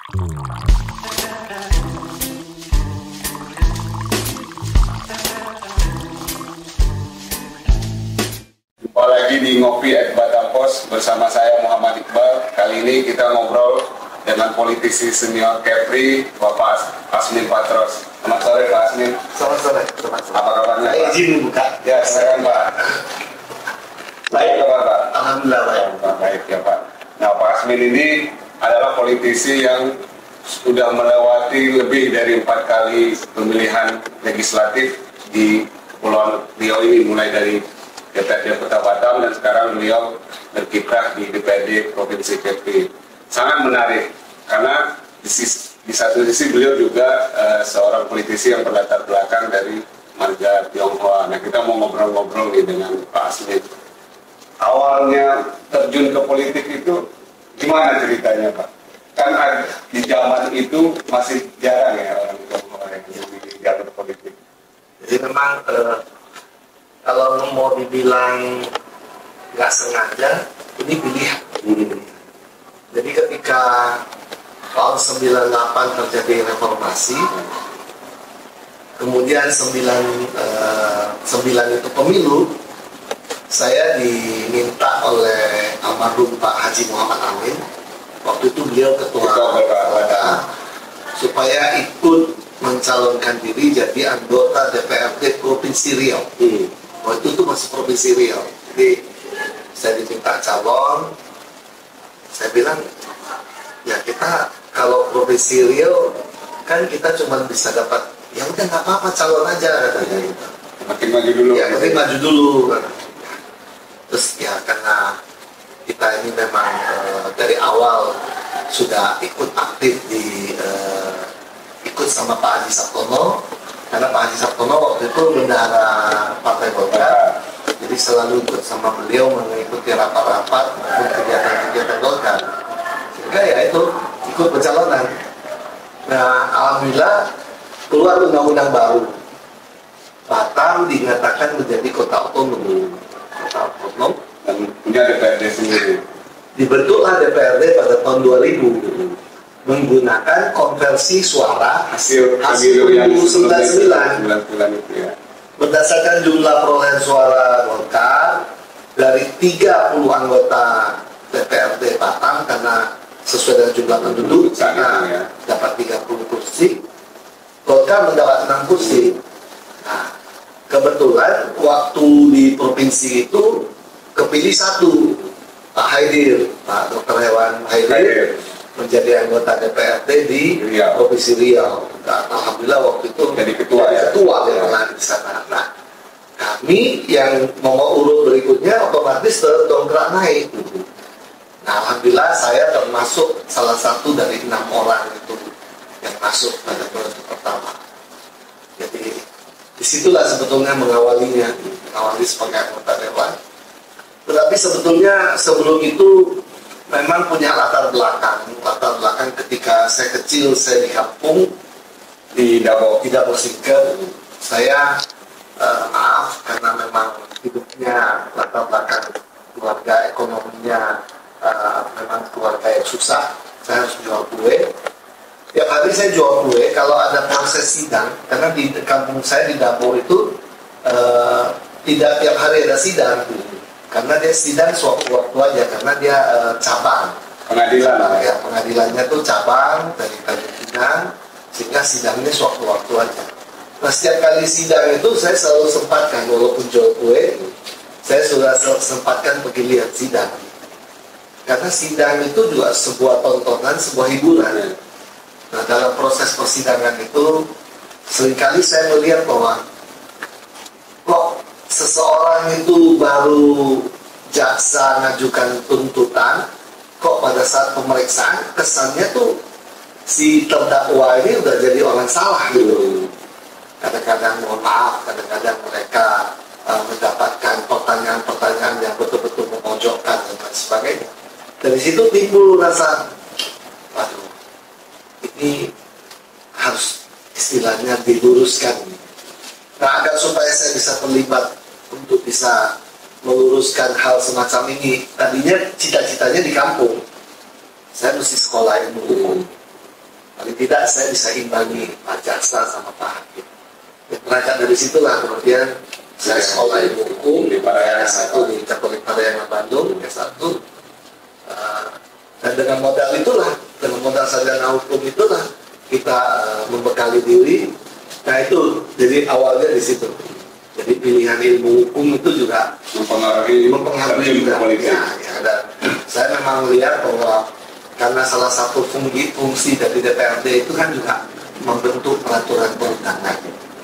Jumpa lagi di Ngopi at Batam Pos bersama saya Muhammad Iqbal. Kali ini kita ngobrol dengan politisi senior Kepri, Bapak Asmin Patros. Selamat sore Pak Asmin. Selamat sore. Apa kabarnya Pak? Izin buka. Ya, silakan Pak. Baik kabar Pak? Alhamdulillah baik. Baik ya Pak. Nah, Pak Asmin ini adalah politisi yang sudah melewati lebih dari 4 kali pemilihan legislatif di Kepulauan Riau ini, mulai dari DPRD Kota Batam dan sekarang beliau berkiprah di DPRD Provinsi Kepri. Sangat menarik karena di satu sisi beliau juga seorang politisi yang berlatar belakang dari marga Tionghoa. Nah, kita mau ngobrol-ngobrol nih dengan Pak Asmin. Awalnya terjun ke politik itu gimana ceritanya Pak? Kan di zaman itu masih jarang ya orang Tionghoa yang di jalur politik. Jadi memang kalau mau dibilang nggak sengaja, ini pilihan. Jadi ketika tahun 98 terjadi reformasi, kemudian 9 itu pemilu, saya diminta oleh almarhum Pak Haji Muhammad Amin, waktu itu beliau ketua Badan, supaya ikut mencalonkan diri jadi anggota DPRD Provinsi Riau. Waktu itu masih Provinsi Riau. Jadi saya diminta calon. Saya bilang, ya kita kalau Provinsi Riau kan kita cuma bisa dapat, ya udah nggak apa-apa calon aja katanya gitu. Makin maju dulu. Ya makin maju dulu. Terus ya karena kita ini memang dari awal sudah ikut aktif di ikut sama Pak Haji Sabtono, karena Pak Haji Sabtono waktu itu bendahara Partai Golkar, jadi selalu ikut sama beliau mengikuti rapat-rapat maupun kegiatan-kegiatan Golkar, sehingga ya itu ikut pencalonan. Nah, alhamdulillah keluar undang-undang baru, Batam dinyatakan menjadi kota otonom, Dan punya DPRD sendiri. Dibentuklah DPRD pada tahun 2000 menggunakan konversi suara hasil pemilu yang 99 itu ya. berdasarkan jumlah perolehan suara Golkar dari 30 anggota DPRD Batam, karena sesuai dengan jumlah penduduk karena dapat 30 kursi, Golkar mendapat 6 kursi. Nah, kebetulan waktu di provinsi itu kepilih satu, Pak Haidir, Pak Dr. Hewan Haidir menjadi anggota DPRD di Provinsi Riau. Nah, alhamdulillah waktu itu jadi ketua di sana. Nah, kami yang nomor urut berikutnya otomatis terdongkrak naik. Nah, alhamdulillah saya termasuk salah satu dari 6 orang itu yang masuk pada periode pertama. Jadi disitulah sebetulnya mengawali sebagai anggota dewan. Tetapi sebetulnya sebelum itu memang punya latar belakang ketika saya kecil, saya di kampung di Dabo Singkep. Saya maaf karena memang hidupnya latar belakang keluarga ekonominya memang keluarga yang susah. Saya harus jual kue. Tiap hari saya jual kue kalau ada proses sidang, karena di kampung saya di Dabo itu tidak tiap hari ada sidang, karena dia sidang sewaktu-waktu aja, karena dia cabang pengadilan ya, pengadilannya tuh cabang dari Pinang, sehingga sidangnya sewaktu-waktu aja. Nah, setiap kali sidang itu saya selalu sempatkan, walaupun jual kue, saya sudah sempatkan pergi lihat sidang, karena sidang itu juga sebuah tontonan, sebuah hiburan. Nah, dalam proses persidangan itu seringkali saya melihat bahwa kok seseorang itu baru jaksa ngajukan tuntutan, kok pada saat pemeriksaan kesannya tuh si terdakwa ini udah jadi orang salah gitu. Kadang-kadang mohon maaf, kadang-kadang mereka mendapatkan pertanyaan-pertanyaan yang betul-betul memojokkan dan lain sebagainya. Dari situ timbul rasa, waduh, ini harus istilahnya diluruskan. Nah, agar supaya saya bisa terlibat untuk bisa meluruskan hal semacam ini, tadinya cita-citanya di kampung saya mesti sekolah ilmu hukum, paling tidak saya bisa imbangi Pak Jaksa sama Pak Hakim. Berangkat dari situlah kemudian saya sekolah ilmu hukum di S1 di Katolik Parahyangan Bandung, S1. Dan dengan modal itulah, dengan modal sarjana hukum itulah kita membekali diri. Nah itu jadi awalnya di situ. Jadi pilihan ilmu hukum itu juga mempengaruhi juga. Ya, dan saya memang melihat bahwa karena salah satu fungsi dari DPRD itu kan juga membentuk peraturan perundangan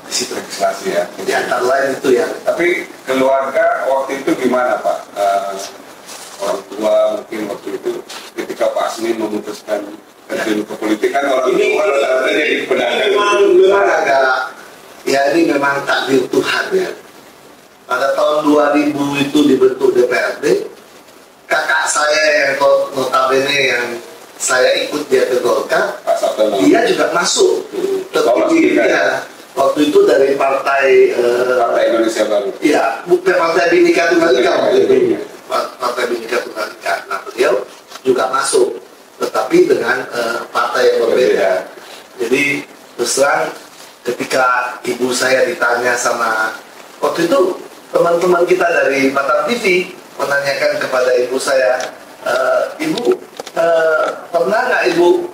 di situ legislasi ya. Jadi antara lain itu ya. Tapi keluarga waktu itu gimana Pak? Orang tua mungkin waktu itu ketika Pak Asmi memutuskan terjun ke politik kan orang tua jadi pedagang. Memang agak ya ini memang takdir Tuhan ya. Pada tahun 2000 itu dibentuk DPRD, kakak saya yang notabene yang saya ikut dia ke Golkar, dia juga masuk terpilih ya. Waktu itu dari Partai Indonesia Baru. Iya, bukan Partai Bhinneka Tunggal Ika waktu itu. Partai Bhinneka Tunggal Ika. Nah beliau juga masuk, tetapi dengan partai yang berbeda. Jadi terus terang ketika ibu saya ditanya sama waktu itu teman-teman kita dari Batam TV menanyakan kepada ibu saya, ibu pernah nggak ibu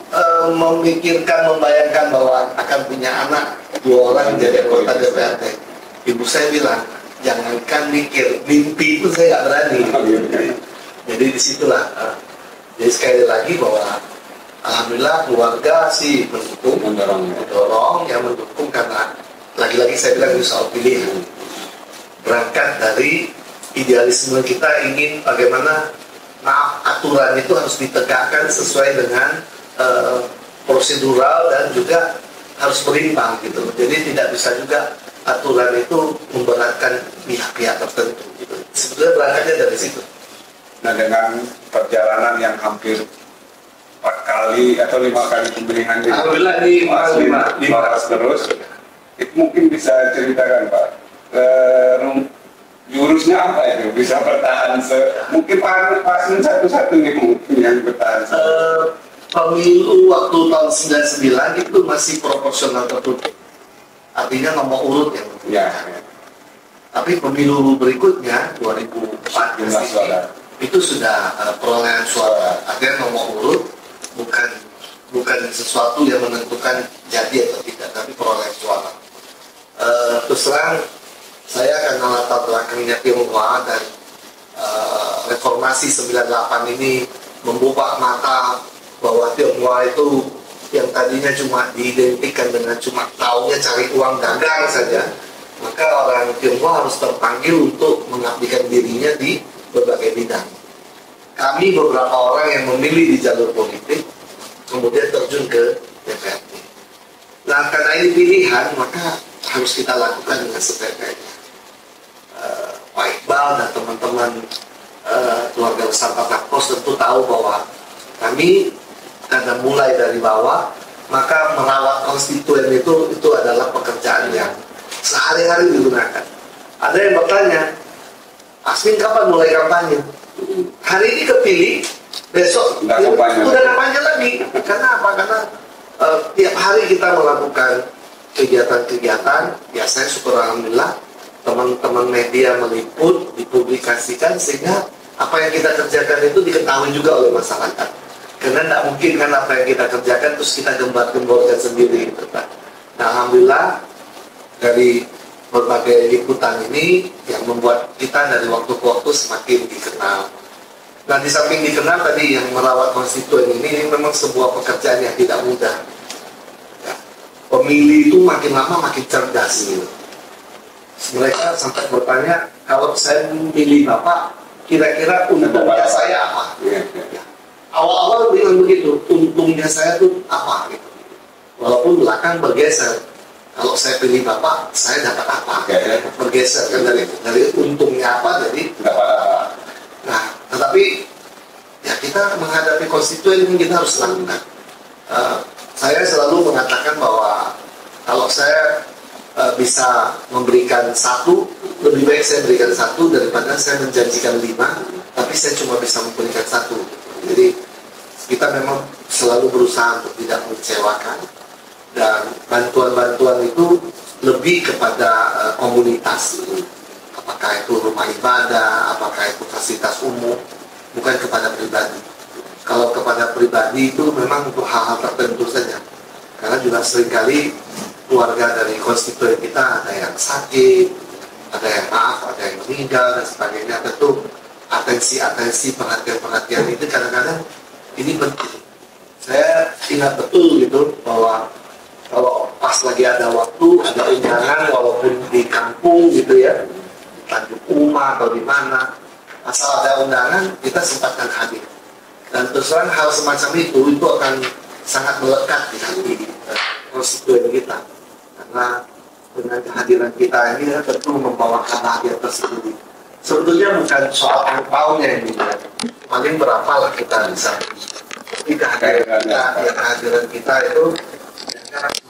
memikirkan, membayangkan bahwa akan punya anak 2 orang jadi anggota DPRD? Ibu saya bilang, jangankan mikir, mimpi itu saya nggak berani. Jadi disitulah. Jadi sekali lagi bahwa alhamdulillah keluarga sih mendorong yang mendukung karena lagi-lagi saya bilang itu soal pilihan. Berangkat dari idealisme kita ingin bagaimana aturan itu harus ditegakkan sesuai dengan prosedural dan juga harus berimbang gitu. Jadi tidak bisa juga aturan itu memberatkan pihak-pihak tertentu gitu. Sebetulnya berangkatnya dari situ. Nah dengan perjalanan yang hampir 4 kali atau 5 kali pemilihan di alhamdulillah di 5 terus, itu mungkin bisa ceritakan Pak, jurusnya apa itu bisa bertahan mungkin paslon satu-satunya mungkin yang bertahan. Pemilu waktu tahun 99 itu masih proporsional tertutup, artinya nomor urut yang ya. Tapi pemilu berikutnya 2004 itu sudah perolehan suara, artinya nomor urut bukan sesuatu yang menentukan jadi atau tidak, tapi perolehan suara. Terus terang saya karena latar belakangnya Tionghoa dan reformasi 98 ini membuka mata bahwa Tionghoa itu yang tadinya cuma diidentikan dengan cuma taunya cari uang dagang saja, maka orang Tionghoa harus terpanggil untuk mengabdikan dirinya di berbagai bidang. Kami beberapa orang yang memilih di jalur politik kemudian terjun ke DPRD. Nah karena ini pilihan maka harus kita lakukan dengan sebaik-baiknya. Pak Iqbal dan teman-teman keluarga besar Batak Pos tentu tahu bahwa kami karena mulai dari bawah, maka merawat konstituen itu adalah pekerjaan yang sehari-hari digunakan. Ada yang bertanya, Asmin kapan mulai kampanye? Hari ini kepilih, besok udah kampanye lagi. Karena apa? Karena tiap hari kita melakukan kegiatan-kegiatan. Ya saya syukur alhamdulillah teman-teman media meliput, dipublikasikan sehingga apa yang kita kerjakan itu diketahui juga oleh masyarakat. Karena tidak mungkin kan apa yang kita kerjakan terus kita gembar-gemborkan sendiri gitu kan. Nah alhamdulillah dari berbagai liputan ini yang membuat kita dari waktu ke waktu semakin dikenal. Nah di samping dikenal tadi yang merawat konstituen ini memang sebuah pekerjaan yang tidak mudah ya. Pemilih itu makin lama makin cerdas gitu. Mereka sampai bertanya, kalau saya memilih Bapak kira-kira untungnya saya apa? Ya. Awal-awal bilang begitu, untungnya saya tuh apa gitu. Walaupun belakang bergeser. Kalau saya pilih Bapak, saya dapat apa? Bergeser kan dari untungnya apa jadi dapat apa. Nah, tetapi ya kita menghadapi konstituen yang kita harus lakukan. Saya selalu mengatakan bahwa kalau saya bisa memberikan 1, lebih baik saya berikan 1 daripada saya menjanjikan 5, tapi saya cuma bisa memberikan 1. Jadi kita memang selalu berusaha untuk tidak mengecewakan, dan bantuan-bantuan itu lebih kepada komunitas, apakah itu rumah ibadah, apakah itu fasilitas umum, bukan kepada pribadi. Kalau kepada pribadi itu memang untuk hal-hal tertentu saja, karena juga seringkali keluarga dari konstituen kita ada yang sakit, ada yang maaf, ada yang meninggal dan sebagainya. Tentu atensi, perhatian itu kadang-kadang ini penting. Saya ingat betul gitu bahwa kalau pas lagi ada waktu, ada undangan walaupun di kampung gitu ya, di Tanjung Uma atau di mana, asal ada undangan kita sempatkan hadir. Dan terus terang hal semacam itu akan sangat melekat di hati konstituen kita, karena dengan kehadiran kita ini tentu membawa kebahagiaan tersendiri. Sebetulnya bukan soal angpaunya ini, paling berapa lah kita bisa. Tapi kehadiran kita itu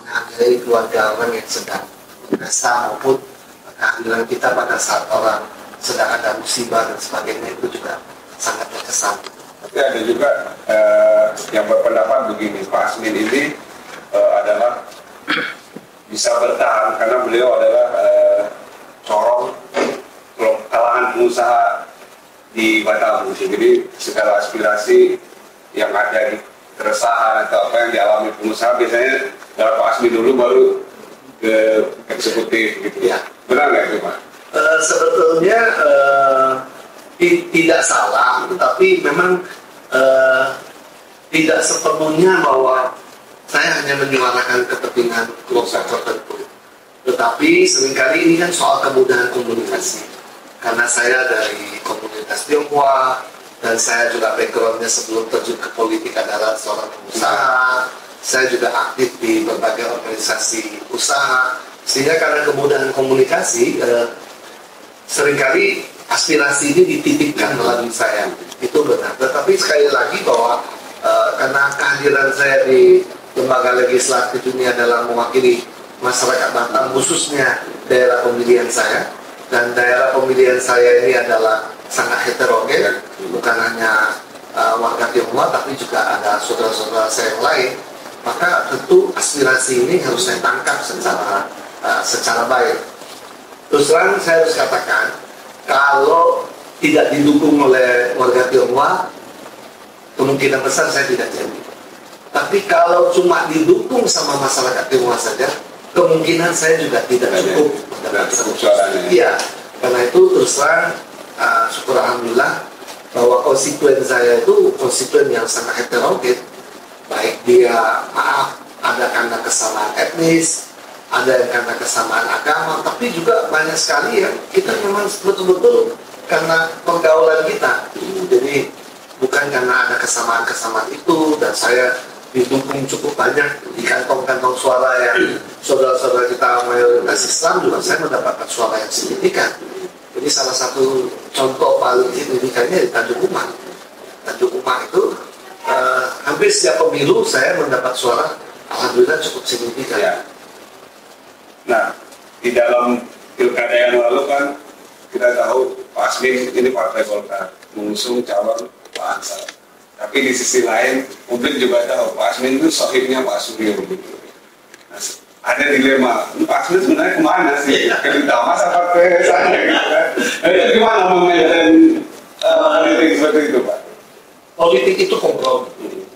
menghargai keluarga orang yang sedang berkasa, maupun kehadiran kita pada saat orang sedang ada musibah dan sebagainya itu juga sangat berkesan. Tapi ada juga yang berpendapat begini, Pak Asmin ini adalah bisa bertahan karena beliau adalah corong kalangan pengusaha di Batam. Jadi segala aspirasi yang ada di keresahan atau apa yang dialami pengusaha biasanya dari Pak Asmin dulu baru ke eksekutif gitu ya. Benar nggak itu Pak? Sebetulnya tidak salah, tetapi memang tidak sepenuhnya bahwa saya hanya menyuarakan kepentingan kelompok tertentu. Tetapi seringkali ini kan soal kemudahan komunikasi. Karena saya dari komunitas Tionghoa, dan saya juga backgroundnya sebelum terjun ke politik adalah seorang pengusaha. Saya juga aktif di berbagai organisasi usaha. Sehingga karena kemudahan komunikasi, seringkali aspirasi ini dititipkan melalui saya. Itu benar. Tetapi sekali lagi bahwa karena kehadiran saya di lembaga legislatif ini adalah mewakili masyarakat Batam, khususnya daerah pemilihan saya, dan daerah pemilihan saya ini adalah sangat heterogen, bukan hanya warga Tionghoa, tapi juga ada saudara-saudara saya yang lain. Maka tentu aspirasi ini harus saya tangkap secara baik. Terus terang saya harus katakan, kalau tidak didukung oleh warga Tionghoa, kemungkinan besar saya tidak jadi. Tapi kalau cuma didukung sama masyarakat Tionghoa saja, kemungkinan saya juga tidak cukup mendapat suaranya. Iya, karena itu terus terang syukur alhamdulillah bahwa konstituen saya itu konstituen yang sangat heterogen. Baik dia ada karena kesamaan etnis, ada yang karena kesamaan agama, tapi juga banyak sekali ya kita memang betul-betul karena pergaulan kita. Jadi bukan karena ada kesamaan-kesamaan itu, dan saya didukung cukup banyak di kantong-kantong suara yang saudara-saudara kita mayoritas Islam, juga saya mendapatkan suara yang signifikan. Jadi salah satu contoh paling signifikannya di Tanjung Uma. Tanjung Uma itu hampir setiap pemilu saya mendapat suara alhamdulillah cukup signifikan. Ya. Nah, di dalam pilkada yang lalu kan kita tahu Pak Asmin ini Partai Golkar mengusung calon Pak Ansar. Tapi di sisi lain, publik juga tahu Pak Asmin itu sohibnya Pak Suryo. Nah, ada dilema, Pak Asmin sebenarnya kemana sih? Ke Tamas apa ke sana? Gitu. Gimana membedakan politik seperti itu, Pak? Politik itu kompromi.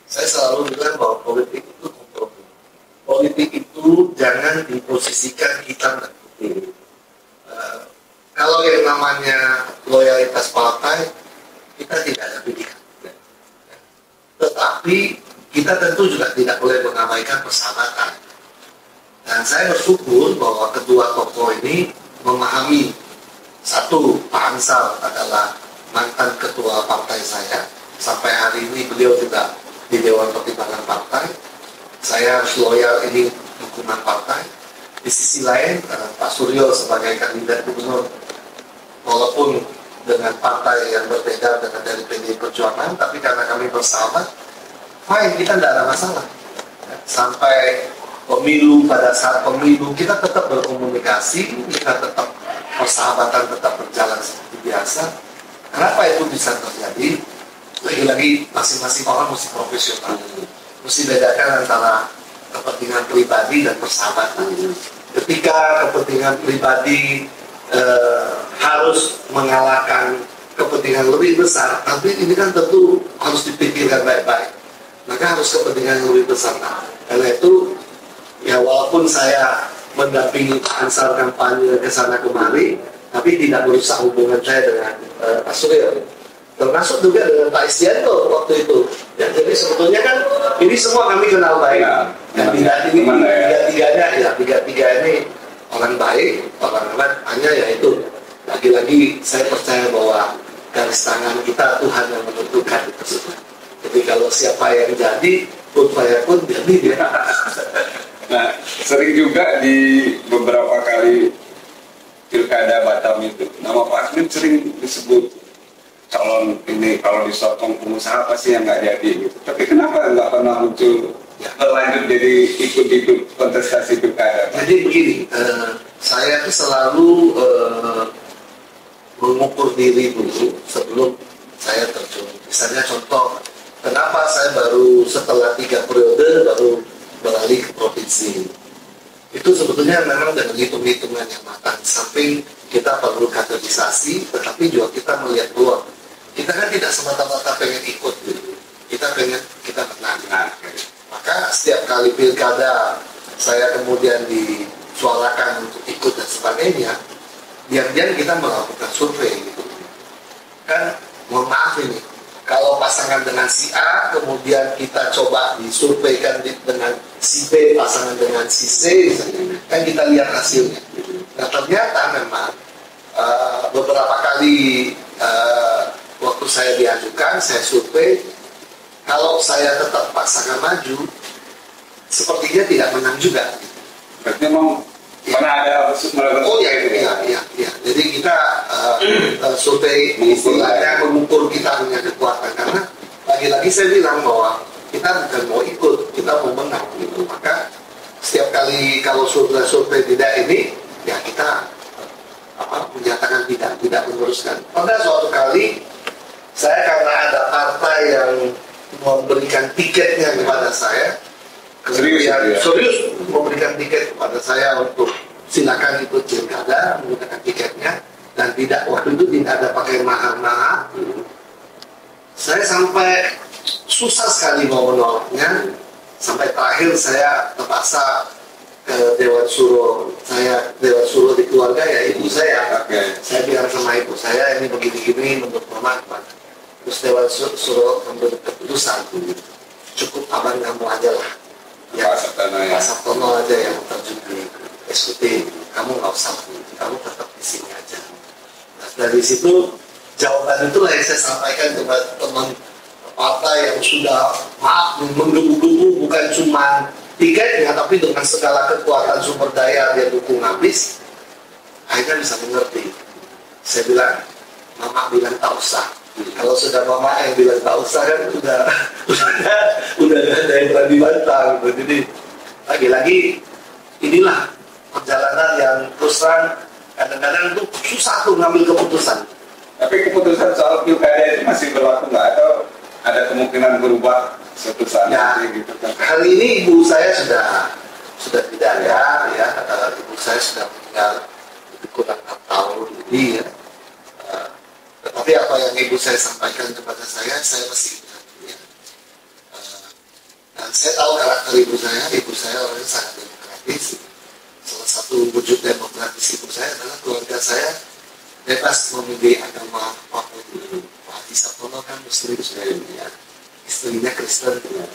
Saya selalu bilang bahwa politik itu kompromi. Politik itu jangan diposisikan hitam dan putih. Kalau yang namanya loyalitas partai, kita tidak ada pilihan. Tetapi kita tentu juga tidak boleh mengabaikan persahabatan. Dan saya bersyukur bahwa kedua tokoh ini memahami, satu, Pak Ansar adalah mantan ketua partai saya. Sampai hari ini beliau juga di Dewan Pertimbangan Partai. Saya harus loyal ini dukungan partai. Di sisi lain, Pak Suryo sebagai kandidat gubernur, walaupun dengan partai yang berbeda dengan dari PDI Perjuangan, tapi karena kami bersahabat, fine, kita tidak ada masalah. Sampai pemilu, pada saat pemilu kita tetap berkomunikasi, kita tetap persahabatan tetap berjalan seperti biasa. Kenapa itu bisa terjadi? lagi-lagi masing-masing orang mesti profesional, mesti bedakan antara kepentingan pribadi dan persahabatan. Ketika kepentingan pribadi harus mengalahkan kepentingan lebih besar, tapi ini kan tentu harus dipikirkan baik-baik. Maka harus kepentingan yang lebih besar. Nah, karena itu ya walaupun saya mendampingi Ansar kampanye ke sana kemari, tapi tidak merusak hubungan saya dengan Pak Suryo. Termasuk juga dengan Pak Istianto waktu itu. Ya, jadi sebetulnya kan ini semua kami kenal baik. Tiga-tiga ini orang baik, orang hebat. Hanya ya itu. Lagi-lagi saya percaya bahwa garis tangan kita Tuhan yang menentukan itu. Jadi kalau siapa yang jadi, pun saya pun jadi dia. Nah, sering juga di beberapa kali pilkada Batam itu, nama Pak Asmin sering disebut calon ini, kalau disokong pengusaha pasti yang nggak jadi gitu. Tapi kenapa nggak pernah muncul lanjut jadi ikut kontestasi pilkada? Jadi begini, saya tuh selalu mengukur diri dulu sebelum saya terjun. Misalnya contoh, kenapa saya baru setelah 3 periode baru beralih ke provinsi? Itu sebetulnya memang dengan hitung-hitungan yang matang. Samping kita perlu kaderisasi, tetapi juga kita melihat peluang. Kita kan tidak semata-mata pengen ikut, gitu. Kita pengen kita menang. Maka setiap kali pilkada saya kemudian disuarakan untuk ikut dan sebagainya, diam-diam kita melakukan survei gitu. Kan mohon maaf ini, kalau pasangan dengan si A, kemudian kita coba disurveikan dengan si B, pasangan dengan si C, kan kita lihat hasilnya. Nah ternyata memang beberapa kali waktu saya diajukan, saya survei, kalau saya tetap paksakan maju, sepertinya tidak menang juga. Berarti memang mana ada melakukan? Oh ya. Jadi kita survei istilahnya mengukur kita punya kekuatan, karena lagi-lagi saya bilang bahwa kita bukan mau ikut, kita mau menang gitu. Maka setiap kali kalau survei tidak ini, ya kita menyatakan tidak meneruskan. Pada suatu kali saya karena ada partai yang memberikan tiketnya kepada saya, serius memberikan tiket kepada saya untuk silakan ikut pilkada menggunakan tiketnya, dan tidak, waktu itu tidak ada pakai mahar-mahar. Saya sampai susah sekali mau menolaknya, sampai terakhir saya terpaksa ke Dewan Suro. Dewan Suro di keluarga ya ibu saya. Saya bilang sama ibu saya, ini begini-gini menurut mama gimana. Terus Dewan Suro membuat keputusan, cukup abang kamu aja lah, ya Pak Sabtono aja yang terjun di eksekutif, kamu nggak usah, kamu tetap di sini aja. Nah, dari situ jawaban itulah yang saya sampaikan kepada teman partai yang sudah menggebu-gebu, bukan cuma tiketnya, tapi dengan segala kekuatan sumber daya dia dukung habis. Akhirnya bisa mengerti. Saya bilang, mama bilang tak usah. Kalau sudah mama yang bilang tak usah kan udah ada yang berani bantah gitu. Jadi lagi-lagi inilah perjalanan yang terus terang kadang-kadang itu susah tuh ngambil keputusan. Tapi keputusan soal pilkada itu masih berlaku nggak, atau ada kemungkinan berubah suatu saat nanti gitu kan? Hari ini ibu saya sudah tidak ada, ya. Ibu saya sudah meninggal kurang 6 tahun ini, ya. Tetapi apa yang ibu saya sampaikan kepada saya masih ingat, ya. Dan saya tahu karakter ibu saya orangnya sangat demokratis. Salah satu wujud demokratis ibu saya adalah keluarga saya bebas memilih agama apapun. Pak Haji Sabtono kan Muslim, ya. Istrinya Kristen, ya.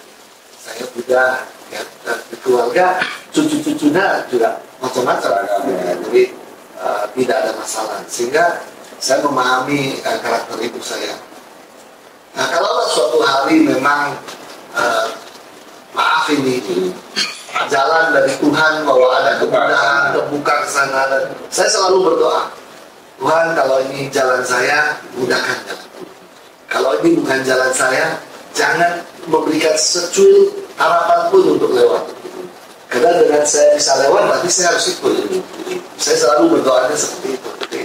Saya Buddha, ya. Dan di keluarga cucu-cucunya juga macam-macam, ya. Jadi tidak ada masalah, sehingga saya memahami karakter ibu saya. Nah, kalau suatu hari memang maaf ini jalan dari Tuhan bahwa ada kemudahan terbuka ke sana, dan saya selalu berdoa, Tuhan kalau ini jalan saya, mudahkan jalan. Kalau ini bukan jalan saya, jangan memberikan secuil harapan pun untuk lewat. Karena dengan saya bisa lewat, berarti saya harus ikut. Saya selalu berdoanya seperti itu. Jadi,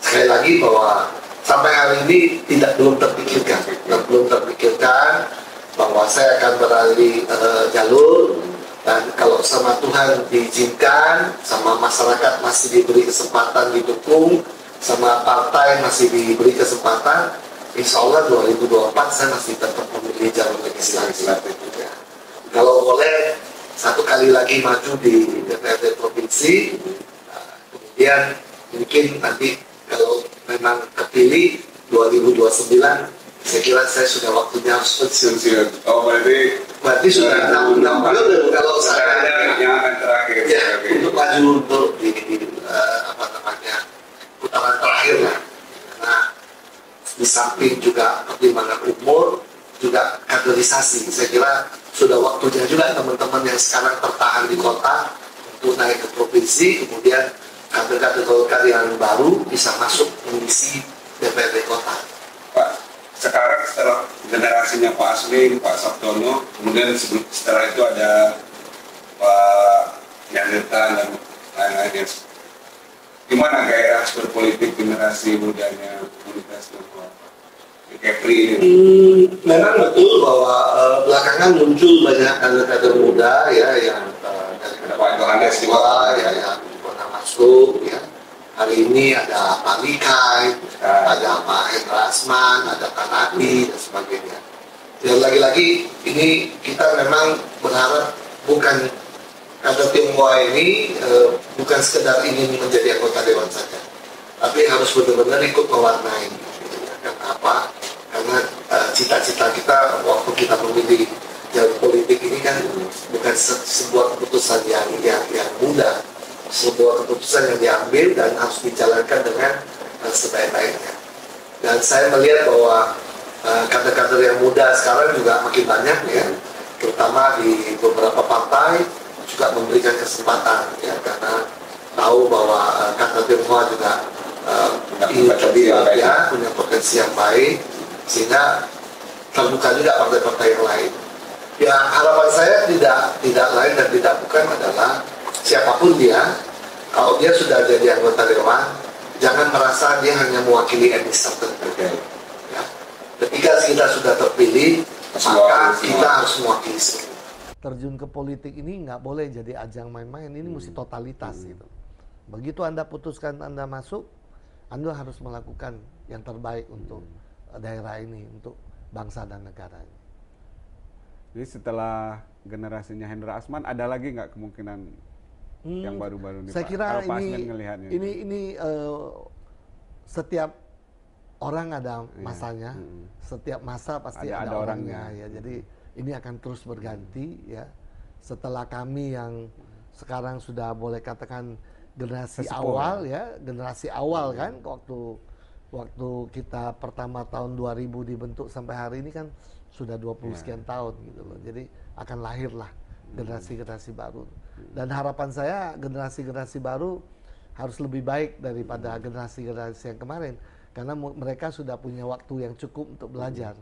sekali lagi bahwa sampai hari ini belum terpikirkan bahwa saya akan beralih jalur, dan kalau sama Tuhan diizinkan, sama masyarakat masih diberi kesempatan didukung, sama partai masih diberi kesempatan, insya Allah 2024 saya masih tetap memilih jalur legislatif juga. Kalau boleh satu kali lagi maju di DPRD provinsi, kemudian mungkin nanti kalau memang kepilih 2029, saya kira saya sudah waktunya harus pensiun. Oh, berarti sudah 6 periode kalau saya yang akan terakhir ya, untuk maju untuk di putaran terakhir lah. Karena di samping juga pertimbangan umur, juga kaderisasi. Saya kira sudah waktunya juga teman-teman yang sekarang tertahan di kota untuk naik ke provinsi, kemudian kader-kader Golkar yang baru bisa masuk mengisi DPRD kota. Pak, sekarang setelah generasinya Pak Asmin, Pak Sabtono, kemudian setelah itu ada Pak Yanderta dan lain-lain. Gimana gairah berpolitik generasi mudanya komunitas Tionghoa? Kepri ini. Memang betul bahwa belakangan muncul banyak kader-kader muda ya yang dari Pak Johannes Tionghoa ya yang pernah masuk ya. Hari ini ada Pak Likai, ada Pak Hendra Asman, ada Pak Nadi dan sebagainya. Dan lagi-lagi ini kita memang berharap bukan kader Tionghoa ini bukan sekedar ingin menjadi anggota dewan saja, tapi harus benar-benar ikut mewarnai. Karena apa? Karena cita-cita kita waktu kita memilih jalur politik ini kan bukan sebuah keputusan yang mudah, sebuah keputusan yang diambil dan harus dijalankan dengan sebaik-baiknya. Dan saya melihat bahwa kader-kader yang muda sekarang juga makin banyak ya, terutama di beberapa partai juga memberikan kesempatan ya, karena tahu bahwa kader Tionghoa juga punya potensi yang baik, sehingga terbuka juga partai-partai yang lain. Ya harapan saya tidak lain dan tidak bukan adalah siapapun dia, kalau dia sudah jadi anggota dewan, jangan merasa dia hanya mewakili etnis tertentu. Ya. Ketika kita sudah terpilih, maka kita harus mewakili semua. Terjun ke politik ini nggak boleh jadi ajang main-main, ini mesti totalitas gitu. Begitu Anda putuskan Anda masuk, Anda harus melakukan yang terbaik untuk daerah ini, untuk bangsa dan negara ini. Jadi setelah generasinya Hendra Asman, ada lagi nggak kemungkinan yang baru-baru ini? Saya kira ini setiap orang ada masanya, setiap masa pasti ada orangnya ya. Jadi ini akan terus berganti ya. Setelah kami yang sekarang sudah boleh katakan generasi awal ya, generasi awal kan, waktu kita pertama tahun 2000 dibentuk sampai hari ini kan sudah 20 sekian tahun gitu loh. Jadi akan lahirlah generasi-generasi baru. Dan harapan saya generasi-generasi baru harus lebih baik daripada generasi-generasi yang kemarin, karena mereka sudah punya waktu yang cukup untuk belajar.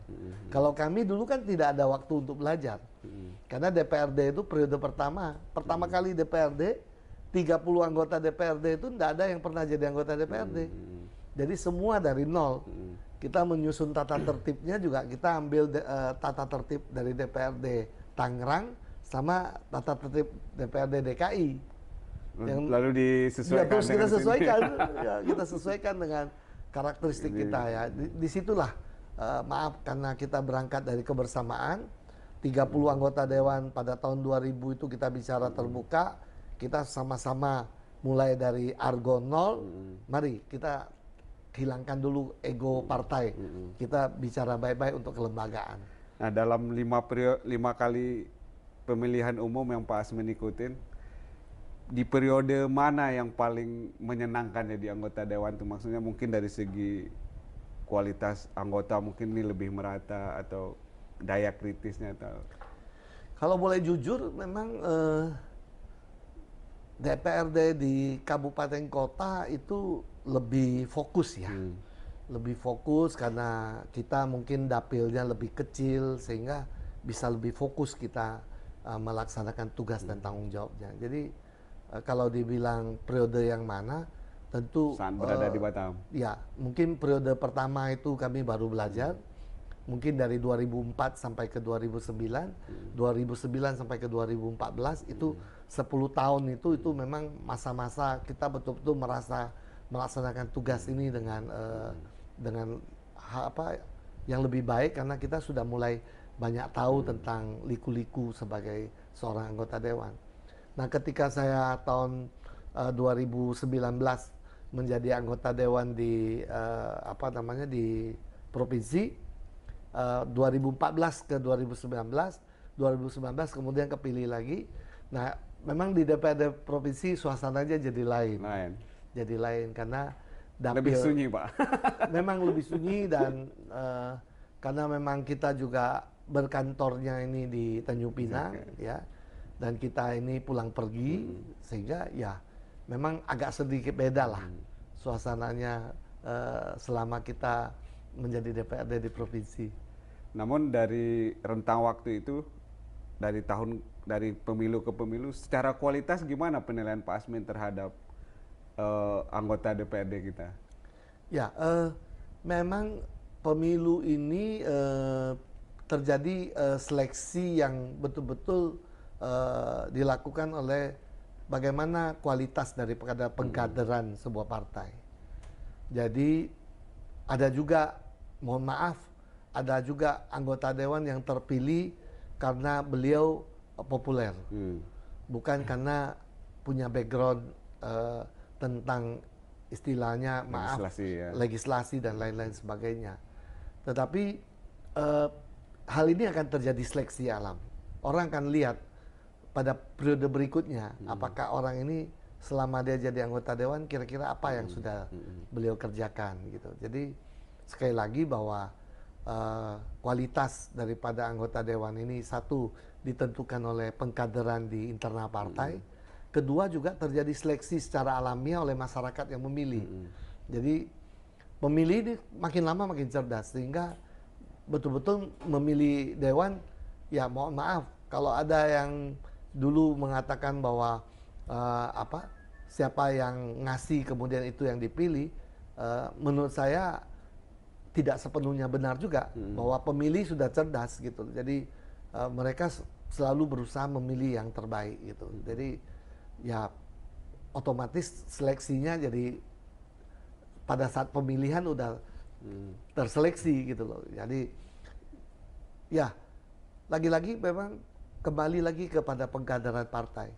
Kalau kami dulu kan tidak ada waktu untuk belajar. Karena DPRD itu periode pertama kali DPRD, 30 anggota DPRD itu tidak ada yang pernah jadi anggota DPRD. Jadi semua dari nol. Kita menyusun tata tertibnya juga kita ambil tata tertib dari DPRD Tangerang sama tata tertib DPRD DKI. Lalu disesuaikan. Ya, terus kita sesuaikan, ya, kita sesuaikan dengan karakteristik kita ya. Disitulah maaf karena kita berangkat dari kebersamaan. 30 anggota dewan pada tahun 2000 itu kita bicara terbuka. Kita sama-sama mulai dari Argo 0. Mari kita hilangkan dulu ego partai. Kita bicara baik-baik untuk kelembagaan. Nah, dalam 5 kali pemilihan umum yang Pak Asmin ikutin, di periode mana yang paling menyenangkan jadi anggota dewan itu? Maksudnya mungkin dari segi kualitas anggota mungkin ini lebih merata atau daya kritisnya atau? Kalau boleh jujur memang DPRD di kabupaten kota itu lebih fokus ya. Lebih fokus karena kita mungkin dapilnya lebih kecil sehingga bisa lebih fokus kita melaksanakan tugas dan tanggung jawabnya. Jadi kalau dibilang periode yang mana, tentu saat berada di Batam. Ya, mungkin periode pertama itu kami baru belajar. Mungkin dari 2004 sampai ke 2009, 2009 sampai ke 2014 itu 10 tahun itu memang masa-masa kita betul-betul merasa melaksanakan tugas ini dengan apa yang lebih baik karena kita sudah mulai banyak tahu tentang liku-liku sebagai seorang anggota dewan. Nah, ketika saya tahun 2019 menjadi anggota dewan di di provinsi 2014 ke 2019 kemudian kepilih lagi. Nah, memang di DPRD provinsi suasananya jadi lain. Jadi lain karena dapil lebih sunyi, Pak. Memang lebih sunyi dan karena memang kita juga berkantornya ini di Tanjung Pinang ya. Dan kita ini pulang pergi sehingga ya memang agak sedikit beda lah suasananya selama kita menjadi DPRD di provinsi. Namun dari rentang waktu itu, dari pemilu ke pemilu, secara kualitas gimana penilaian Pak Asmin terhadap anggota DPRD kita? Ya, memang pemilu ini terjadi seleksi yang betul-betul dilakukan oleh bagaimana kualitas daripada pengkaderan sebuah partai. Jadi ada juga, mohon maaf, ada juga anggota dewan yang terpilih karena beliau populer, bukan karena punya background tentang istilahnya legislasi dan lain-lain sebagainya. Tetapi hal ini akan terjadi seleksi alam. Orang akan lihat pada periode berikutnya apakah orang ini selama dia jadi anggota dewan kira-kira apa yang sudah beliau kerjakan gitu. Jadi sekali lagi bahwa kualitas daripada anggota dewan ini satu ditentukan oleh pengkaderan di internal partai, kedua juga terjadi seleksi secara alamiah oleh masyarakat yang memilih. Jadi pemilih ini makin lama makin cerdas sehingga betul-betul memilih dewan. Ya mohon maaf kalau ada yang dulu mengatakan bahwa siapa yang ngasih kemudian itu yang dipilih, menurut saya tidak sepenuhnya benar juga bahwa pemilih sudah cerdas gitu. Jadi mereka selalu berusaha memilih yang terbaik gitu. Jadi ya otomatis seleksinya jadi pada saat pemilihan udah terseleksi gitu loh. Jadi ya lagi-lagi memang kembali lagi kepada pengkaderan partai.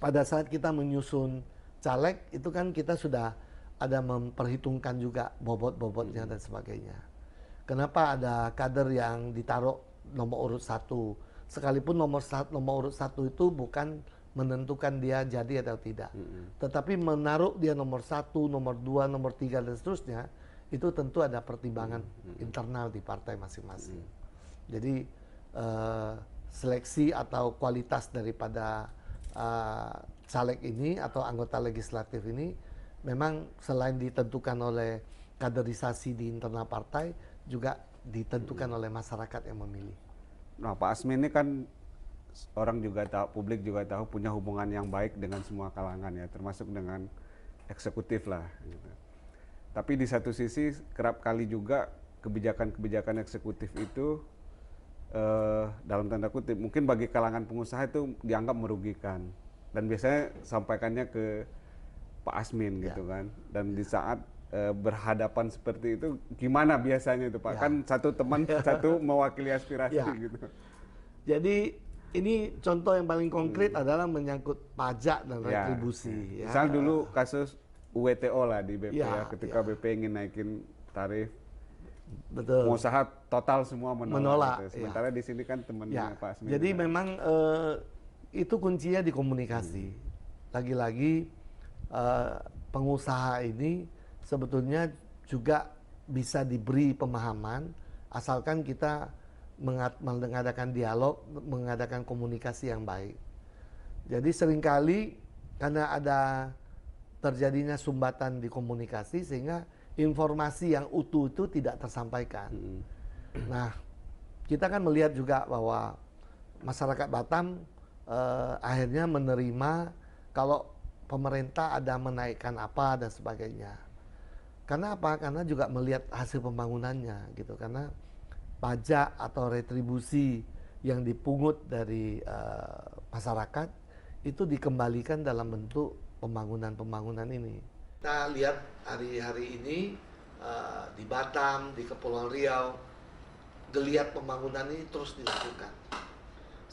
Pada saat kita menyusun caleg itu kan kita sudah ada memperhitungkan juga bobot-bobotnya dan sebagainya. Kenapa ada kader yang ditaruh nomor urut 1? Sekalipun nomor urut 1 itu bukan menentukan dia jadi atau tidak. Tetapi menaruh dia nomor 1, nomor 2, nomor 3 dan seterusnya, itu tentu ada pertimbangan internal di partai masing-masing. Jadi seleksi atau kualitas daripada caleg ini atau anggota legislatif ini memang selain ditentukan oleh kaderisasi di internal partai, juga ditentukan oleh masyarakat yang memilih. Nah, Pak Asmin ini kan orang juga tahu, publik juga tahu punya hubungan yang baik dengan semua kalangan ya, termasuk dengan eksekutif lah. Gitu. Tapi di satu sisi kerap kali juga kebijakan-kebijakan eksekutif itu dalam tanda kutip mungkin bagi kalangan pengusaha itu dianggap merugikan dan biasanya sampaikannya ke Pak Asmin gitu kan. Dan di saat berhadapan seperti itu gimana biasanya itu Pak? Kan satu teman satu mewakili aspirasi gitu. Jadi ini contoh yang paling konkret adalah menyangkut pajak dan retribusi. Misal dulu kasus UWTO lah di BP ketika BP ingin naikin tarif. Betul. Pengusaha total semua menolak. Gitu. Sementara di sini kan temannya Pak Asmin. Jadi memang itu kuncinya di komunikasi. Lagi-lagi pengusaha ini sebetulnya juga bisa diberi pemahaman asalkan kita mengadakan dialog, mengadakan komunikasi yang baik. Jadi seringkali karena ada terjadinya sumbatan di komunikasi sehingga informasi yang utuh itu tidak tersampaikan. Nah, kita kan melihat juga bahwa masyarakat Batam akhirnya menerima kalau pemerintah ada menaikkan apa dan sebagainya. Karena apa? Karena juga melihat hasil pembangunannya gitu. Karena pajak atau retribusi yang dipungut dari masyarakat itu dikembalikan dalam bentuk pembangunan ini. Kita lihat hari-hari ini di Batam, di Kepulauan Riau, geliat pembangunan ini terus dilakukan.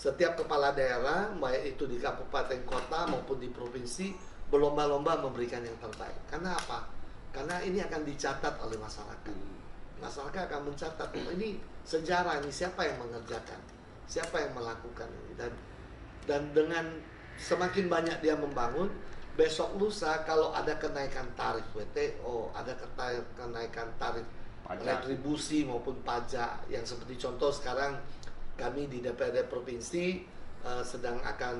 Setiap kepala daerah, baik itu di kabupaten kota maupun di provinsi, berlomba-lomba memberikan yang terbaik. Karena apa? Karena ini akan dicatat oleh masyarakat. Masyarakat akan mencatat, oh, ini sejarah, ini siapa yang mengerjakan, siapa yang melakukan ini. Dan dengan semakin banyak dia membangun, besok lusa kalau ada kenaikan tarif WTO, ada kenaikan tarif retribusi maupun pajak, yang seperti contoh sekarang kami di DPRD Provinsi sedang akan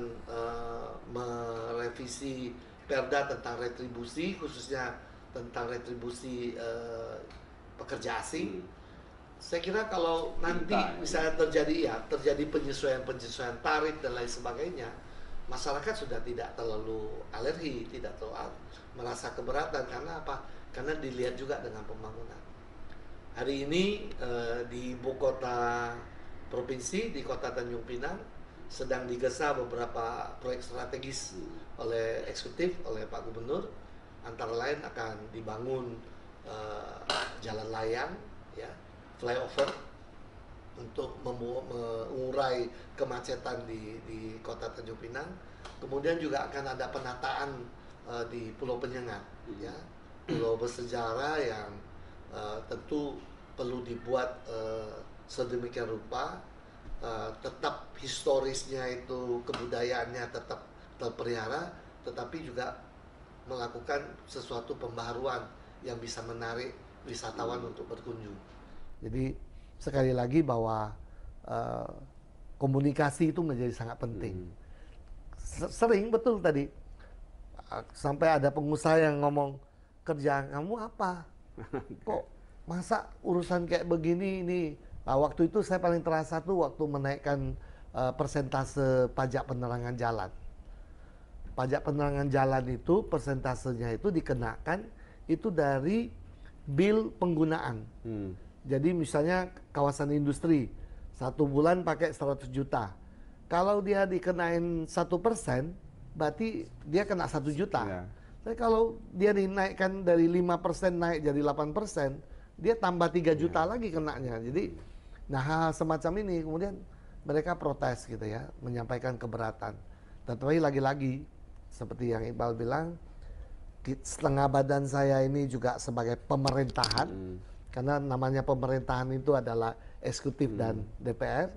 merevisi perda tentang retribusi, khususnya tentang retribusi pekerja asing. Saya kira kalau nanti misalnya terjadi penyesuaian tarif dan lain sebagainya, masyarakat sudah tidak terlalu alergi, tidak terlalu merasa keberatan. Karena apa? Karena dilihat juga dengan pembangunan. Hari ini di ibu kota provinsi, di kota Tanjung Pinang, sedang digesa beberapa proyek strategis oleh eksekutif, oleh Pak Gubernur. Antara lain akan dibangun jalan layang, ya, flyover untuk mengurai kemacetan di kota Tanjung Pinang. Kemudian juga akan ada penataan di Pulau Penyengat, ya, pulau bersejarah yang tentu perlu dibuat sedemikian rupa, tetap historisnya itu, kebudayaannya tetap terpelihara, tetapi juga melakukan sesuatu pembaharuan yang bisa menarik wisatawan untuk berkunjung. Jadi sekali lagi bahwa komunikasi itu menjadi sangat penting. Sering betul tadi sampai ada pengusaha yang ngomong, kerjaan kamu apa? Kok masa urusan kayak begini ini? Nah, waktu itu saya paling terasa tuh waktu menaikkan persentase pajak penerangan jalan. Pajak penerangan jalan itu persentasenya itu dikenakan itu dari bil penggunaan. Jadi misalnya kawasan industri 1 bulan pakai 100 juta. Kalau dia dikenain 1%, berarti dia kena 1 juta. Yeah. Tapi kalau dia dinaikkan dari 5% naik jadi 8%, dia tambah 3 juta lagi kenanya. Jadi, nah hal semacam ini kemudian mereka protes gitu ya, menyampaikan keberatan. Tetapi lagi-lagi, seperti yang Iqbal bilang, setengah badan saya ini juga sebagai pemerintahan, karena namanya pemerintahan itu adalah eksekutif dan DPR.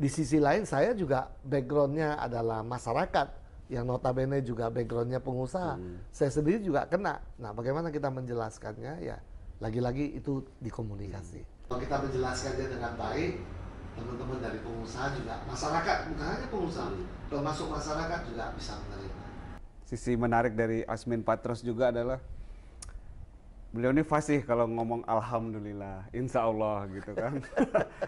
Di sisi lain saya juga backgroundnya adalah masyarakat, yang notabene juga backgroundnya pengusaha. Saya sendiri juga kena. Nah, bagaimana kita menjelaskannya? Ya, lagi-lagi itu dikomunikasi. Kalau kita menjelaskannya dengan baik, teman-teman dari pengusaha juga, masyarakat, bukan hanya pengusaha, termasuk masyarakat juga bisa menerima. Sisi menarik dari Asmin Patros juga adalah beliau ini fasih kalau ngomong alhamdulillah, insya Allah gitu kan.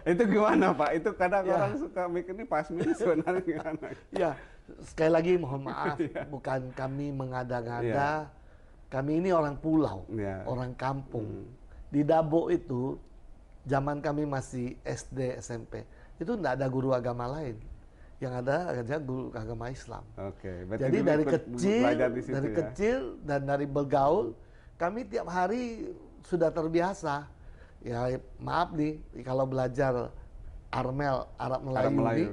Itu gimana Pak? Itu kadang orang suka mikir ini Pak Asmin sebenarnya gimana? Ya, sekali lagi mohon maaf, bukan kami mengada-ngada. Kami ini orang pulau, orang kampung. Di Dabo itu, zaman kami masih SD, SMP, itu tidak ada guru agama lain. Yang ada aja guru agama Islam. Jadi dari kecil dan dari bergaul, kami tiap hari sudah terbiasa. Ya maaf nih, kalau belajar Arab Melayu ini,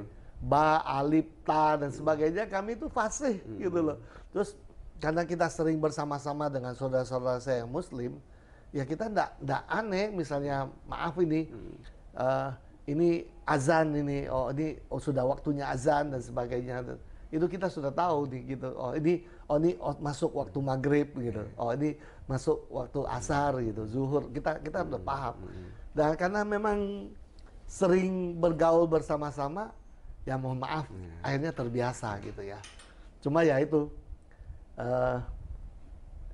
ba, alif, ta dan sebagainya, kami itu fasih gitu loh. Terus karena kita sering bersama-sama dengan saudara-saudara saya yang Muslim, ya kita ndak aneh, misalnya maaf ini azan ini, sudah waktunya azan dan sebagainya. Itu kita sudah tahu nih gitu. Ini masuk waktu maghrib gitu. Ini masuk waktu asar gitu, zuhur. Kita udah paham. Dan karena memang sering bergaul bersama-sama, ya mohon maaf, akhirnya terbiasa gitu ya. Cuma ya itu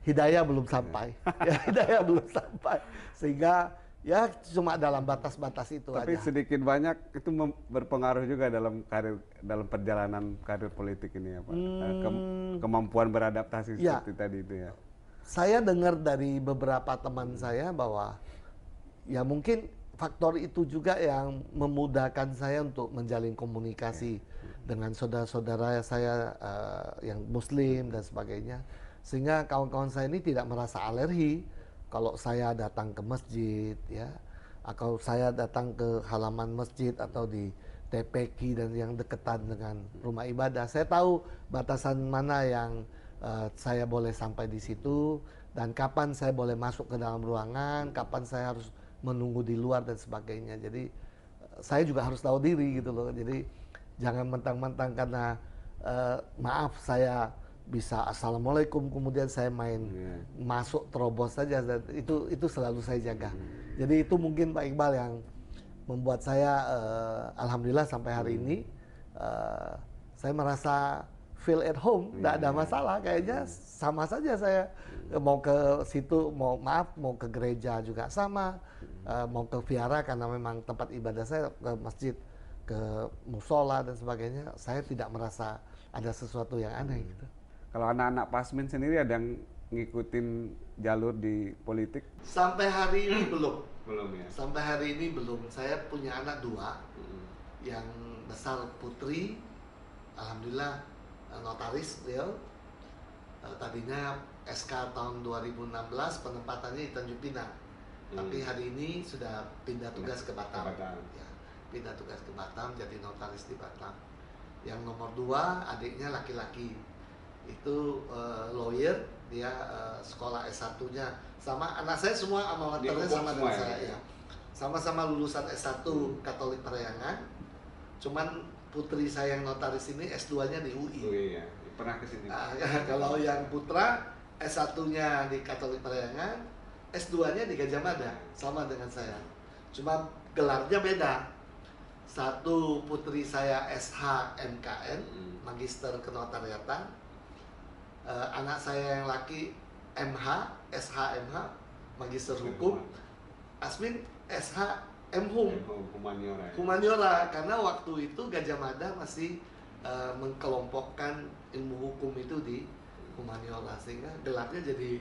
hidayah belum sampai. Ya, hidayah belum sampai. Sehingga Ya cuma dalam batas-batas itu Tapi aja. sedikit banyak itu berpengaruh juga dalam perjalanan karir politik ini ya Pak. Kemampuan beradaptasi Ya, seperti tadi itu ya. saya dengar dari beberapa teman saya bahwa ya mungkin faktor itu juga yang memudahkan saya untuk menjalin komunikasi dengan saudara-saudara saya yang Muslim dan sebagainya, sehingga kawan-kawan saya ini tidak merasa alergi kalau saya datang ke masjid ya, atau saya datang ke halaman masjid atau di TPQ dan yang deketan dengan rumah ibadah. Saya tahu batasan mana yang saya boleh sampai di situ dan kapan saya boleh masuk ke dalam ruangan, kapan saya harus menunggu di luar dan sebagainya. Jadi saya juga harus tahu diri gitu loh. Jadi jangan mentang-mentang karena maaf saya bisa assalamualaikum kemudian saya main masuk terobos saja. Itu selalu saya jaga. Jadi itu mungkin Pak Iqbal yang membuat saya alhamdulillah sampai hari ini saya merasa feel at home, tidak ada masalah. Kayaknya sama saja saya mau ke situ, mau ke gereja juga sama, mau ke vihara karena memang tempat ibadah saya, ke masjid, ke musola dan sebagainya, saya tidak merasa ada sesuatu yang aneh gitu. Kalau anak-anak Pasmin sendiri ada yang ngikutin jalur di politik? Sampai hari ini belum. Belum ya? Sampai hari ini belum. Saya punya anak 2, yang besar putri, alhamdulillah notaris beliau. Tadinya SK tahun 2016 penempatannya di Tanjung Pinang, tapi hari ini sudah pindah tugas ke Batam. Ya, pindah tugas ke Batam jadi notaris di Batam. Yang nomor 2 adiknya laki-laki itu lawyer, dia sekolah S1-nya sama anak saya, semua alma maternya sama dengan saya ya. Sama-sama lulusan S1 Katolik Parayangan. Cuman putri saya yang notaris ini S2-nya di UI. Ya. Pernah ke sini. Kalau yang putra S1-nya di Katolik Parayangan, S2-nya di Gajah Mada, sama dengan saya. Cuma gelarnya beda. Satu putri saya SH MKN, Magister Kenotariatan. Anak saya yang laki MH, SH MH, Magister Hukum. Asmin SH Hum, Humaniora, karena waktu itu Gajah Mada masih mengkelompokkan ilmu hukum itu di Humaniora, sehingga gelarnya jadi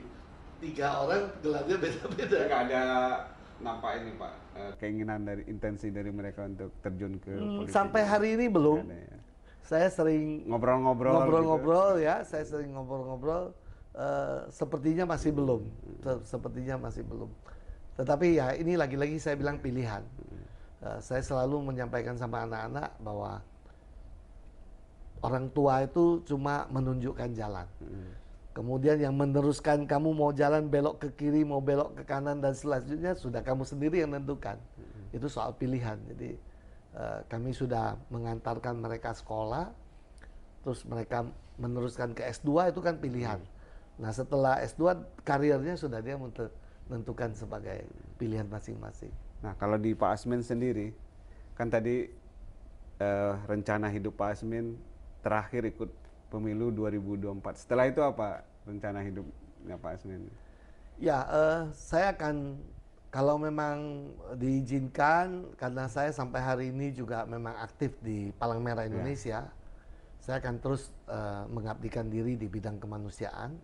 3 orang, gelarnya beda-beda. Nggak ada nampak ini Pak, keinginan dari intensi dari mereka untuk terjun ke politik? Sampai hari ini belum. Ada, ya. Saya sering ngobrol-ngobrol gitu. Ya, saya sering ngobrol-ngobrol. Sepertinya masih belum, Tetapi ya ini lagi-lagi saya bilang pilihan. Saya selalu menyampaikan sama anak-anak bahwa orang tua itu cuma menunjukkan jalan. Kemudian yang meneruskan kamu mau jalan belok ke kiri, mau belok ke kanan dan selanjutnya sudah kamu sendiri yang menentukan. Itu soal pilihan. Jadi kami sudah mengantarkan mereka sekolah, terus mereka meneruskan ke S2 itu kan pilihan. Nah setelah S2 karirnya sudah dia menentukan sebagai pilihan masing-masing. Nah kalau di Pak Asmin sendiri, kan tadi rencana hidup Pak Asmin terakhir ikut pemilu 2024. Setelah itu apa rencana hidupnya Pak Asmin? Ya, saya akan, kalau memang diizinkan, karena saya sampai hari ini juga memang aktif di Palang Merah Indonesia, saya akan terus mengabdikan diri di bidang kemanusiaan,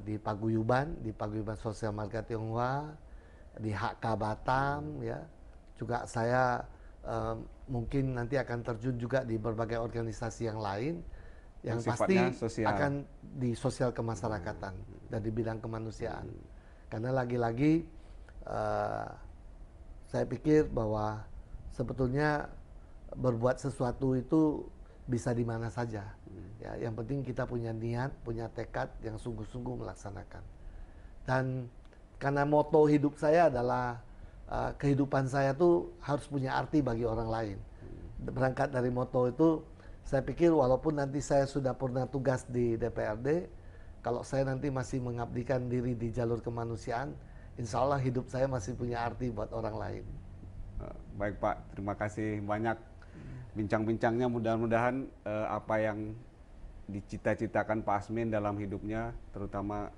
di paguyuban sosial marga Tionghoa, di HK Batam, ya. Juga saya mungkin nanti akan terjun juga di berbagai organisasi yang lain, yang pasti sosial. Akan di sosial kemasyarakatan dan di bidang kemanusiaan. Karena lagi-lagi saya pikir bahwa sebetulnya berbuat sesuatu itu bisa di mana saja. Ya, yang penting kita punya niat, punya tekad yang sungguh-sungguh melaksanakan. Dan karena moto hidup saya adalah kehidupan saya tuh harus punya arti bagi orang lain. Berangkat dari moto itu, saya pikir walaupun nanti saya sudah pernah tugas di DPRD, kalau saya nanti masih mengabdikan diri di jalur kemanusiaan, insya Allah hidup saya masih punya arti buat orang lain. Baik Pak, terima kasih banyak bincang-bincangnya. Mudah-mudahan apa yang dicita-citakan Pak Asmin dalam hidupnya, terutama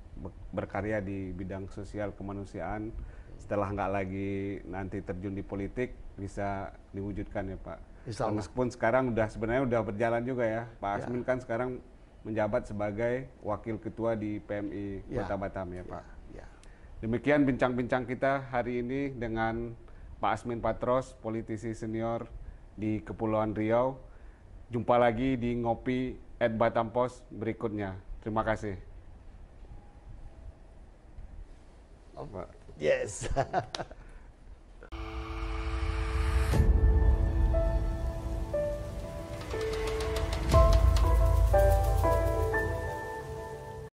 berkarya di bidang sosial kemanusiaan, setelah nggak lagi nanti terjun di politik bisa diwujudkan ya Pak. Insya Allah. Meskipun sekarang sebenarnya udah berjalan juga ya, Pak Asmin kan sekarang menjabat sebagai Wakil Ketua di PMI Kota Batam ya Pak. Ya. Demikian bincang-bincang kita hari ini dengan Pak Asmin Patros, politisi senior di Kepulauan Riau. Jumpa lagi di Ngopi @Batam Pos berikutnya. Terima kasih. Yes.